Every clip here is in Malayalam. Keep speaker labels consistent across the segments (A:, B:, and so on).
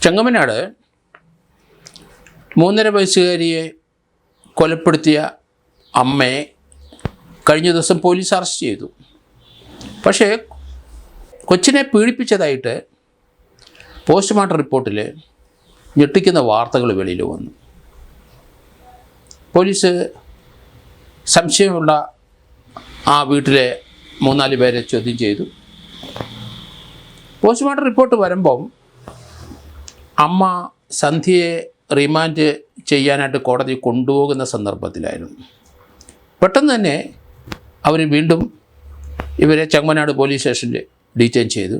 A: ചെങ്ങമനാട് 3.5 വയസ്സുകാരിയെ കൊലപ്പെടുത്തിയ അമ്മയെ കഴിഞ്ഞ ദിവസം പോലീസ് അറസ്റ്റ് ചെയ്തു. പക്ഷേ കൊച്ചിനെ പീഡിപ്പിച്ചതായിട്ട് പോസ്റ്റ്മോർട്ടം റിപ്പോർട്ടിൽ ഞെട്ടിക്കുന്ന വാർത്തകൾ വെളിയിൽ വന്നു. പോലീസ് സംശയമുള്ള ആ വീട്ടിലെ 3-4 പേരെ ചോദ്യം ചെയ്തു. പോസ്റ്റ്മോർട്ടം റിപ്പോർട്ട് വരുമ്പം അമ്മ സന്ധ്യയെ റിമാൻഡ് ചെയ്യാനായിട്ട് കോടതി കൊണ്ടുപോകുന്ന സന്ദർഭത്തിലായിരുന്നു. പെട്ടെന്ന് തന്നെ അവർ വീണ്ടും ഇവരെ ചെങ്ങമനാട് പോലീസ് സ്റ്റേഷനിൽ ഡീറ്റെയിൻ ചെയ്തു.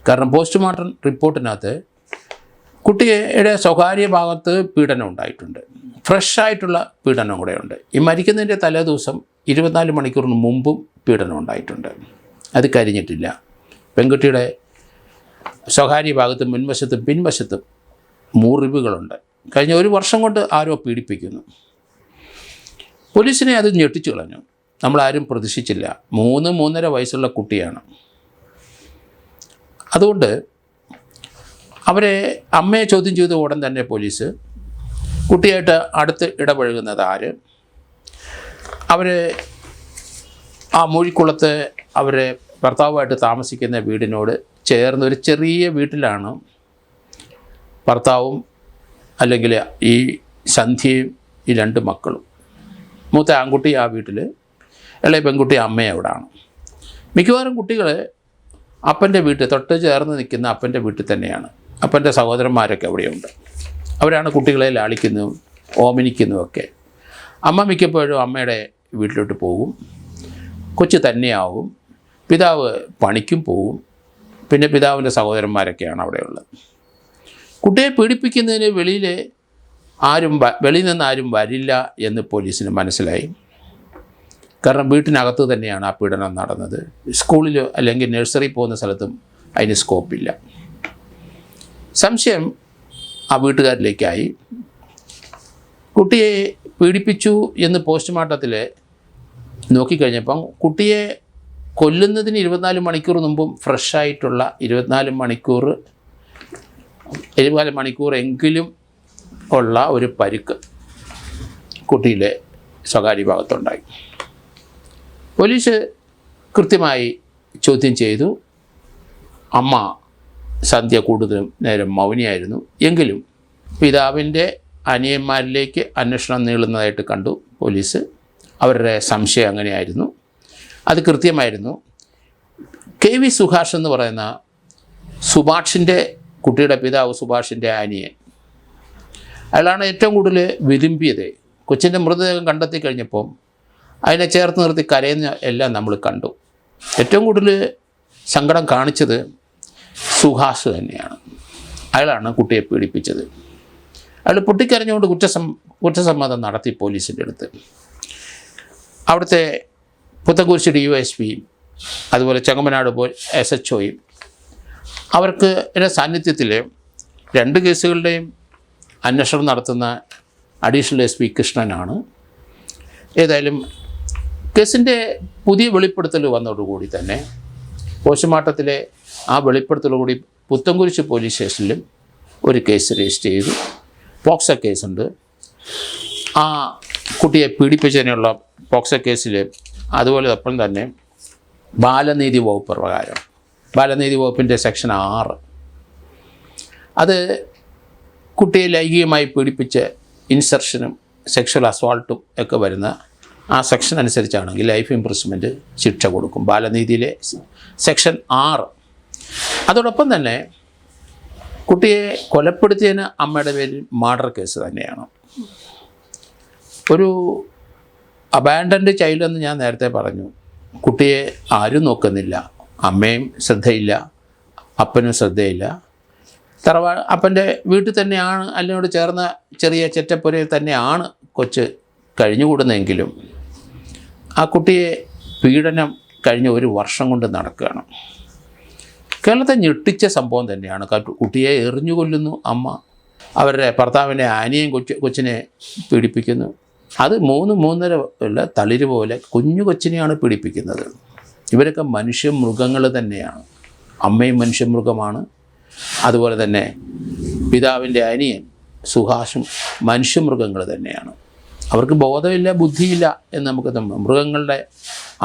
A: കാരണം പോസ്റ്റ്മോർട്ടം റിപ്പോർട്ടിനകത്ത് കുട്ടിയുടെ സ്വകാര്യ ഭാഗത്ത് പീഡനം ഉണ്ടായിട്ടുണ്ട്, ഫ്രഷായിട്ടുള്ള പീഡനം കൂടെ ഉണ്ട്. ഈ മരിക്കുന്നതിൻ്റെ തലേ ദിവസം 24 മണിക്കൂറിന് മുമ്പും പീഡനം ഉണ്ടായിട്ടുണ്ട്. അത് കരിഞ്ഞിട്ടില്ല. പെൺകുട്ടിയുടെ സ്വകാര്യ ഭാഗത്തും മുൻവശത്തും പിൻവശത്തും മുറിവുകളുണ്ട്. കഴിഞ്ഞ 1 വർഷം കൊണ്ട് ആരോ പീഡിപ്പിക്കുന്നു. പോലീസിനെ അത് ഞെട്ടിച്ചു കളഞ്ഞു. നമ്മളാരും പ്രതീക്ഷിച്ചില്ല. 3-3.5 വയസ്സുള്ള കുട്ടിയാണ്. അതുകൊണ്ട് അവരെ അമ്മയെ ചോദ്യം ചെയ്ത ഉടൻ തന്നെ പോലീസ് കുട്ടിയായിട്ട് അടുത്ത് ഇടപഴകുന്നത് ആര്, അവർ ആ മൂഴിക്കുളത്ത് അവരെ ഭർത്താവുമായിട്ട് താമസിക്കുന്ന വീടിനോട് ചേർന്ന് ഒരു ചെറിയ വീട്ടിലാണ് ഭർത്താവും അല്ലെങ്കിൽ ഈ സന്ധ്യയും ഈ 2 മക്കളും. മൂത്ത ആൺകുട്ടി ആ വീട്ടിൽ, ഇളയ പെൺകുട്ടി അമ്മയെ അവിടെയാണ്. മിക്കവാറും കുട്ടികൾ അപ്പൻ്റെ വീട്ടിൽ തൊട്ട് ചേർന്ന് നിൽക്കുന്ന അപ്പൻ്റെ വീട്ടിൽ തന്നെയാണ്. അപ്പൻ്റെ സഹോദരന്മാരൊക്കെ അവിടെയുണ്ട്. അവരാണ് കുട്ടികളെ ലാളിക്കുന്നതും ഓമനിക്കുന്നതുമൊക്കെ. അമ്മ മിക്കപ്പോഴും അമ്മയുടെ വീട്ടിലോട്ട് പോകും, കൊച്ചു തന്നെയാവും. പിതാവ് പണിക്കും പോവും. പിന്നെ പിതാവിൻ്റെ സഹോദരന്മാരൊക്കെയാണ് അവിടെയുള്ളത്. കുട്ടിയെ പീഡിപ്പിക്കുന്നതിന് വെളിയിൽ നിന്ന് ആരും വരില്ല എന്ന് പോലീസിന് മനസ്സിലായി. കാരണം വീട്ടിനകത്ത് തന്നെയാണ് ആ പീഡനം നടന്നത്. സ്കൂളിലോ അല്ലെങ്കിൽ നഴ്സറി പോകുന്ന സ്ഥലത്തും അതിന് സ്കോപ്പില്ല. സംശയം ആ വീട്ടുകാരിലേക്കായി. കുട്ടിയെ പീഡിപ്പിച്ചു എന്ന് പോസ്റ്റ്മോർട്ടത്തിൽ നോക്കിക്കഴിഞ്ഞപ്പം കുട്ടിയെ കൊല്ലുന്നതിന് 24 മണിക്കൂർ മുമ്പും ഫ്രഷായിട്ടുള്ള 24 മണിക്കൂർ എങ്കിലും ഉള്ള ഒരു പരിക്ക് കുട്ടിയിലെ സ്വകാര്യ ഭാഗത്തുണ്ടായി. പോലീസ് കൃത്യമായി ചോദ്യം ചെയ്തു. അമ്മ സന്ധ്യ കൂടുതലും നേരം മൗനിയായിരുന്നു. എങ്കിലും പിതാവിൻ്റെ അനിയന്മാരിലേക്ക് അന്വേഷണം നീളുന്നതായിട്ട് കണ്ടു പോലീസ്. അവരുടെ സംശയം അങ്ങനെയായിരുന്നു. അത് കൃത്യമായിരുന്നു. KV സുഭാഷ് എന്ന് പറയുന്ന സുഭാഷിൻ്റെ കുട്ടിയുടെ പിതാവ്, സുഭാഷിൻ്റെ അനിയൻ, അയാളാണ് ഏറ്റവും കൂടുതൽ വിതുമ്പിയത്. കൊച്ചിൻ്റെ മൃതദേഹം കണ്ടെത്തി കഴിഞ്ഞപ്പോൾ അതിനെ ചേർത്ത് നിർത്തി കരയുന്ന എല്ലാം നമ്മൾ കണ്ടു. ഏറ്റവും കൂടുതൽ സങ്കടം കാണിച്ചത് സുഹാസ് തന്നെയാണ്. അയാളാണ് കുട്ടിയെ പീഡിപ്പിച്ചത്. അയാൾ പൊട്ടിക്കരഞ്ഞുകൊണ്ട് കുറ്റസമ്മതം നടത്തി പോലീസിൻ്റെ അടുത്ത്. അവിടുത്തെ പുത്തൻകുരിശ് DYSP അതുപോലെ ചെങ്ങമനാട് SHOയും അവർക്ക് സാന്നിധ്യത്തിൽ 2 കേസുകളുടെയും അന്വേഷണം നടത്തുന്ന അഡീഷണൽ SP കൃഷ്ണനാണ്. ഏതായാലും കേസിൻ്റെ പുതിയ വെളിപ്പെടുത്തൽ വന്നതോടുകൂടി തന്നെ പോസ്റ്റ്മോർട്ടത്തിലെ ആ വെളിപ്പെടുത്തലോടുകൂടി പുത്തൻകുരിശ് പോലീസ് സ്റ്റേഷനിലും ഒരു കേസ് രജിസ്റ്റർ ചെയ്തു. പോക്സോ കേസുണ്ട്. ആ കുട്ടിയെ പീഡിപ്പിച്ചതിനുള്ള പോക്സോ കേസിൽ അതുപോലെ ഒപ്പം തന്നെ ബാലനീതി വകുപ്പ് പ്രകാരം, ബാലനീതി വകുപ്പിൻ്റെ സെക്ഷൻ 6, അത് കുട്ടിയെ ലൈംഗികമായി പീഡിപ്പിച്ച് ഇൻസർഷനും സെക്ഷൽ അസോൾട്ടും ഒക്കെ വരുന്ന ആ സെക്ഷൻ അനുസരിച്ചാണെങ്കിൽ ലൈഫ് ഇംപ്രിസൺമെൻറ്റ് ശിക്ഷ കൊടുക്കും. ബാലനീതിയിലെ സെക്ഷൻ 6. അതോടൊപ്പം തന്നെ കുട്ടിയെ കൊലപ്പെടുത്തിയതിന് അമ്മയുടെ പേരിൽ മർഡർ കേസ് തന്നെയാണ്. ഒരു അബാൻഡൻഡ് ചൈൽഡ് എന്ന് ഞാൻ നേരത്തെ പറഞ്ഞു. കുട്ടിയെ ആരും നോക്കുന്നില്ല. അമ്മയും ശ്രദ്ധയില്ല, അപ്പനും ശ്രദ്ധയില്ല. അപ്പൻ്റെ വീട്ടിൽ തന്നെയാണ്, അതിനോട് ചേർന്ന ചെറിയ ചെറ്റപ്പുരയിൽ തന്നെയാണ് കൊച്ച് കഴിഞ്ഞുകൂടുന്നതെങ്കിലും ആ കുട്ടിയെ പീഡനം കഴിഞ്ഞ 1 വർഷം കൊണ്ട് നടക്കുകയാണ്. കേരളത്തെ ഞെട്ടിച്ച സംഭവം തന്നെയാണ്. കുട്ടിയെ എറിഞ്ഞു കൊല്ലുന്നു അമ്മ, അവരുടെ ഭർത്താവിൻ്റെ അനിയൻ കൊച്ചിനെ പീഡിപ്പിക്കുന്നു. അത് 3-3.5 തളിര് പോലെ കുഞ്ഞു കൊച്ചിനെയാണ് പീഡിപ്പിക്കുന്നത്. ഇവരൊക്കെ മനുഷ്യമൃഗങ്ങൾ തന്നെയാണ്. അമ്മയും മനുഷ്യമൃഗമാണ്. അതുപോലെ തന്നെ പിതാവിൻ്റെ അനിയൻ സുഹാഷും മനുഷ്യമൃഗങ്ങൾ തന്നെയാണ്. അവർക്ക് ബോധമില്ല, ബുദ്ധിയില്ല എന്ന് നമുക്ക് മൃഗങ്ങളുടെ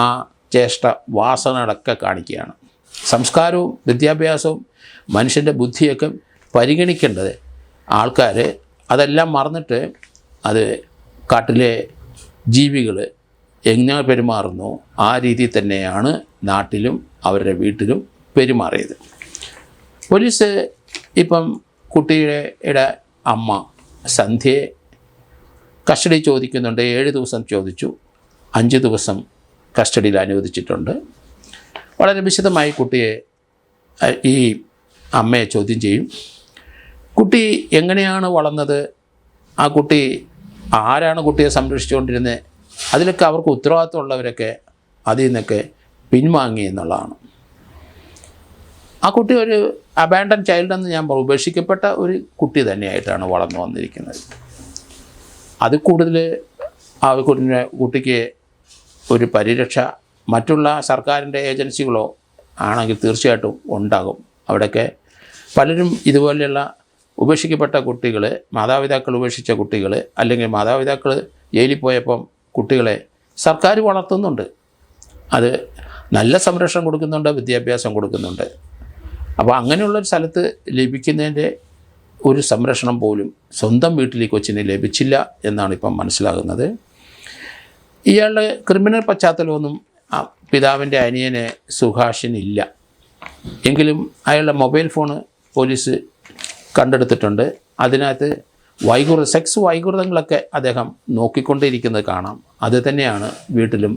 A: ആ ചേഷ്ട വാസനകളൊക്കെ കാണിക്കുകയാണ്. സംസ്കാരവും വിദ്യാഭ്യാസവും മനുഷ്യൻ്റെ ബുദ്ധിയൊക്കെ പരിഗണിക്കേണ്ടത് ആൾക്കാർ അതെല്ലാം മറന്നിട്ട് അത് കാട്ടിലെ ജീവികൾ എങ്ങനെ പെരുമാറുന്നു ആ രീതിയിൽ തന്നെയാണ് നാട്ടിലും അവരുടെ വീട്ടിലും പെരുമാറിയത്. പോലീസ് ഇപ്പം കുട്ടിയുടെ അമ്മ സന്ധ്യയെ കസ്റ്റഡി ചോദിക്കുന്നുണ്ട്. 7 ദിവസം ചോദിച്ചു, 5 ദിവസം കസ്റ്റഡിയിൽ അനുവദിച്ചിട്ടുണ്ട്. വളരെ വിശദമായി കുട്ടിയെ ഈ അമ്മയെ ചോദ്യം ചെയ്യും. കുട്ടി എങ്ങനെയാണ് വളർന്നത്, ആ കുട്ടി ആരാണ് കുട്ടിയെ സംരക്ഷിച്ചുകൊണ്ടിരുന്നത്, അതിലൊക്കെ അവർക്ക് ഉത്തരവാദിത്തമുള്ളവരൊക്കെ അതിൽ നിന്നൊക്കെ പിൻവാങ്ങി എന്നുള്ളതാണ്. ആ കുട്ടി ഒരു അബാൻഡൻ ചൈൽഡെന്ന് ഞാൻ ഉപേക്ഷിക്കപ്പെട്ട ഒരു കുട്ടി തന്നെയായിട്ടാണ് വളർന്നു വന്നിരിക്കുന്നത്. അത് കൂടുതൽ ആ കുട്ടിക്ക് ഒരു പരിരക്ഷ മറ്റുള്ള സർക്കാരിൻ്റെ ഏജൻസികളോ ആണെങ്കിൽ തീർച്ചയായിട്ടും ഉണ്ടാകും. അവിടെയൊക്കെ പലരും ഇതുപോലെയുള്ള ഉപേക്ഷിക്കപ്പെട്ട കുട്ടികൾ, മാതാപിതാക്കൾ ഉപേക്ഷിച്ച കുട്ടികൾ, അല്ലെങ്കിൽ മാതാപിതാക്കൾ ജയിലിൽ പോയപ്പം കുട്ടികളെ സർക്കാർ വളർത്തുന്നുണ്ട്. അത് നല്ല സംരക്ഷണം കൊടുക്കുന്നുണ്ട്, വിദ്യാഭ്യാസം കൊടുക്കുന്നുണ്ട്. അപ്പോൾ അങ്ങനെയുള്ളൊരു സ്ഥലത്ത് ലഭിക്കുന്നതിൻ്റെ ഒരു സംരക്ഷണം പോലും സ്വന്തം വീട്ടിൽ കൊച്ചിന് ലഭിച്ചില്ല എന്നാണ് ഇപ്പം മനസ്സിലാകുന്നത്. ഇയാളുടെ ക്രിമിനൽ പശ്ചാത്തലമൊന്നും പിതാവിൻ്റെ അനിയന് സുഹാഷിനില്ല. എങ്കിലും അയാളുടെ മൊബൈൽ ഫോണ് പോലീസ് കണ്ടെടുത്തിട്ടുണ്ട്. അതിനകത്ത് സെക്സ് വൈകൃതങ്ങളൊക്കെ അദ്ദേഹം നോക്കിക്കൊണ്ടിരിക്കുന്നത് കാണാം. അത് തന്നെയാണ് വീട്ടിലും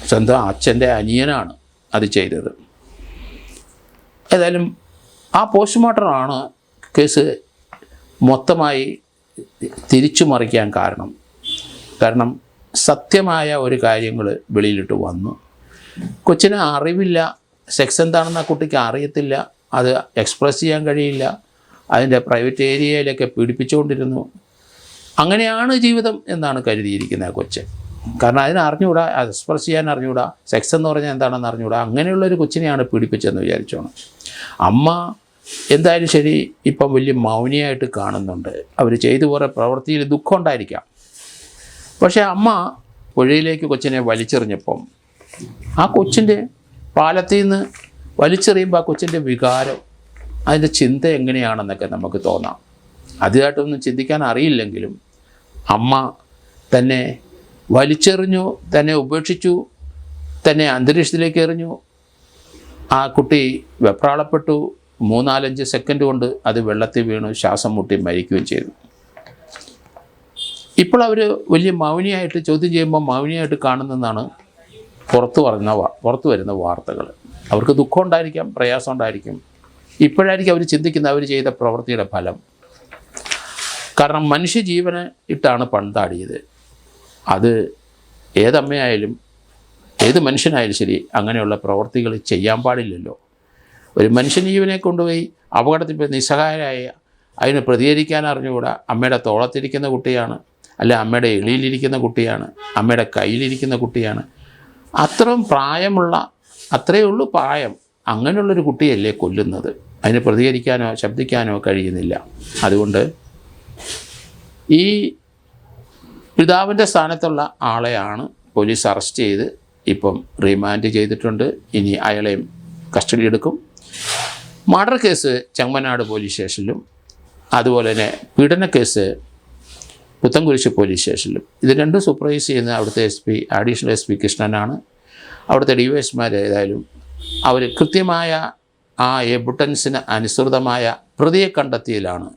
A: സ്വന്തം അച്ഛൻ്റെ അനിയനാണ് അത് ചെയ്തത്. ഏതായാലും ആ പോസ്റ്റ്മോർട്ടമാണ് കേസ് മൊത്തമായി തിരിച്ചു മറിക്കാൻ കാരണം സത്യമായ ഒരു കാര്യങ്ങൾ വെളിയിലിട്ട് വന്നു. കൊച്ചിന് അറിവില്ല, സെക്സ് എന്താണെന്ന് ആ കുട്ടിക്ക് അറിയത്തില്ല, അത് എക്സ്പ്രസ് ചെയ്യാൻ കഴിയില്ല, അതിൻ്റെ പ്രൈവറ്റ് ഏരിയയിലൊക്കെ പീഡിപ്പിച്ചുകൊണ്ടിരുന്നു. അങ്ങനെയാണ് ജീവിതം എന്നാണ് കരുതിയിരിക്കുന്നത് ആ കൊച്ച്. കാരണം അതിന് അറിഞ്ഞുകൂടാ, എക്സ്പ്രസ് ചെയ്യാൻ അറിഞ്ഞുകൂടാ, സെക്സ് എന്ന് പറഞ്ഞാൽ എന്താണെന്ന് അറിഞ്ഞുകൂടാ. അങ്ങനെയുള്ളൊരു കൊച്ചിനെയാണ് പീഡിപ്പിച്ചതെന്ന് വിചാരിച്ചോണം. അമ്മ എന്തായാലും ശരി ഇപ്പം വലിയ മൗനിയായിട്ട് കാണുന്നുണ്ട്. അവർ ചെയ്തു പോയ പ്രവൃത്തിയിൽ ദുഃഖം ഉണ്ടായിരിക്കാം. പക്ഷേ അമ്മ പുഴയിലേക്ക് കൊച്ചിനെ വലിച്ചെറിഞ്ഞപ്പം ആ കൊച്ചിൻ്റെ പാലത്തിൽ നിന്ന് വലിച്ചെറിയുമ്പോൾ ആ കൊച്ചിൻ്റെ വികാരം, അതിൻ്റെ ചിന്ത എങ്ങനെയാണെന്നൊക്കെ നമുക്ക് തോന്നാം. അതുമായിട്ടൊന്നും ചിന്തിക്കാൻ അറിയില്ലെങ്കിലും അമ്മ തന്നെ വലിച്ചെറിഞ്ഞു, തന്നെ ഉപേക്ഷിച്ചു, തന്നെ അന്തരീക്ഷത്തിലേക്ക് എറിഞ്ഞു. ആ കുട്ടി വെപ്രാളപ്പെട്ടു. 3-4 സെക്കൻഡ് കൊണ്ട് അത് വെള്ളത്തിൽ വീണു, ശ്വാസം മുട്ടി മരിക്കുകയും ചെയ്തു. ഇപ്പോൾ അവർ വലിയ മൗനിയായിട്ട് ചോദ്യം ചെയ്യുമ്പോൾ മൗനിയായിട്ട് കാണുന്നതാണ് പുറത്തു വരുന്ന വാർത്തകൾ. അവർക്ക് ദുഃഖം ഉണ്ടായിരിക്കാം, പ്രയാസം ഉണ്ടായിരിക്കും. ഇപ്പോഴായിരിക്കും അവർ ചിന്തിക്കുന്നത് അവർ ചെയ്ത പ്രവൃത്തിയുടെ ഫലം. കാരണം മനുഷ്യജീവനെ ഇട്ടാണ് പണ്ടാടിയത്. അത് ഏതമ്മയായാലും ഏത് മനുഷ്യനായാലും ശരി അങ്ങനെയുള്ള പ്രവൃത്തികൾ ചെയ്യാൻ പാടില്ലല്ലോ. ഒരു മനുഷ്യജീവനെ കൊണ്ടുപോയി അപകടത്തിൽ നിസ്സഹായരായ, അതിന് പ്രതികരിക്കാൻ അറിഞ്ഞുകൂടാ, അമ്മയുടെ തോളത്തിരിക്കുന്ന കുട്ടിയാണ്, അല്ല അമ്മയുടെ എളിയിലിരിക്കുന്ന കുട്ടിയാണ്, അമ്മയുടെ കയ്യിലിരിക്കുന്ന കുട്ടിയാണ്. അത്രയും പ്രായമുള്ള, അത്രയേ ഉള്ളൂ പ്രായം, അങ്ങനെയുള്ളൊരു കുട്ടിയല്ലേ കൊല്ലുന്നത്. അതിന് പ്രതികരിക്കാനോ ശബ്ദിക്കാനോ കഴിയുന്നില്ല. അതുകൊണ്ട് ഈ പിതാവിൻ്റെ സ്ഥാനത്തുള്ള ആളെയാണ് പോലീസ് അറസ്റ്റ് ചെയ്ത് ഇപ്പം റിമാൻഡ് ചെയ്തിട്ടുണ്ട്. ഇനി അയാളെയും കസ്റ്റഡി എടുക്കും. മർഡർ കേസ് ചെങ്ങമനാട് പോലീസ് സ്റ്റേഷനിലും അതുപോലെ തന്നെ പീഡന കേസ് പുത്തൻകുരിശ് പോലീസ് സ്റ്റേഷനിലും. ഇത് രണ്ടും സൂപ്പർവൈസ് ചെയ്യുന്ന അവിടുത്തെ അഡീഷണൽ SP കൃഷ്ണനാണ്. അവിടുത്തെ DYSമാർ ഏതായാലും അവർ കൃത്യമായ ആ എവിഡൻസിന് അനുസൃതമായ പ്രതിയെ കണ്ടെത്തിയതിലാണ്.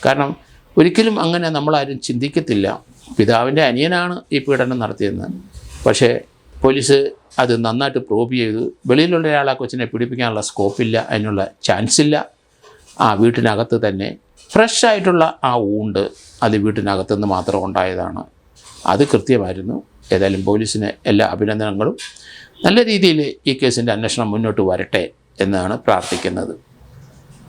A: കാരണം ഒരിക്കലും അങ്ങനെ നമ്മളാരും ചിന്തിക്കത്തില്ല പിതാവിൻ്റെ അനിയനാണ് ഈ പീഡനം നടത്തിയെന്ന്. പക്ഷേ പോലീസ് അത് നന്നായിട്ട് പ്രൂവ് ചെയ്തു. വെളിയിലുള്ള ഒരാളെ കൊച്ചിനെ പീഡിപ്പിക്കാനുള്ള സ്കോപ്പില്ല, അതിനുള്ള ചാൻസില്ല. ആ വീട്ടിനകത്ത് തന്നെ ഫ്രഷ് ആയിട്ടുള്ള ആ ഊണ്ട് അത് വീട്ടിനകത്തുനിന്ന് മാത്രം ഉണ്ടായതാണ്. അത് കൃത്യമായിരുന്നു. ഏതായാലും പോലീസിന് എല്ലാ അഭിനന്ദനങ്ങളും. നല്ല രീതിയിൽ ഈ കേസിൻ്റെ അന്വേഷണം മുന്നോട്ട് വരട്ടെ എന്നാണ് പ്രാർത്ഥിക്കുന്നത്.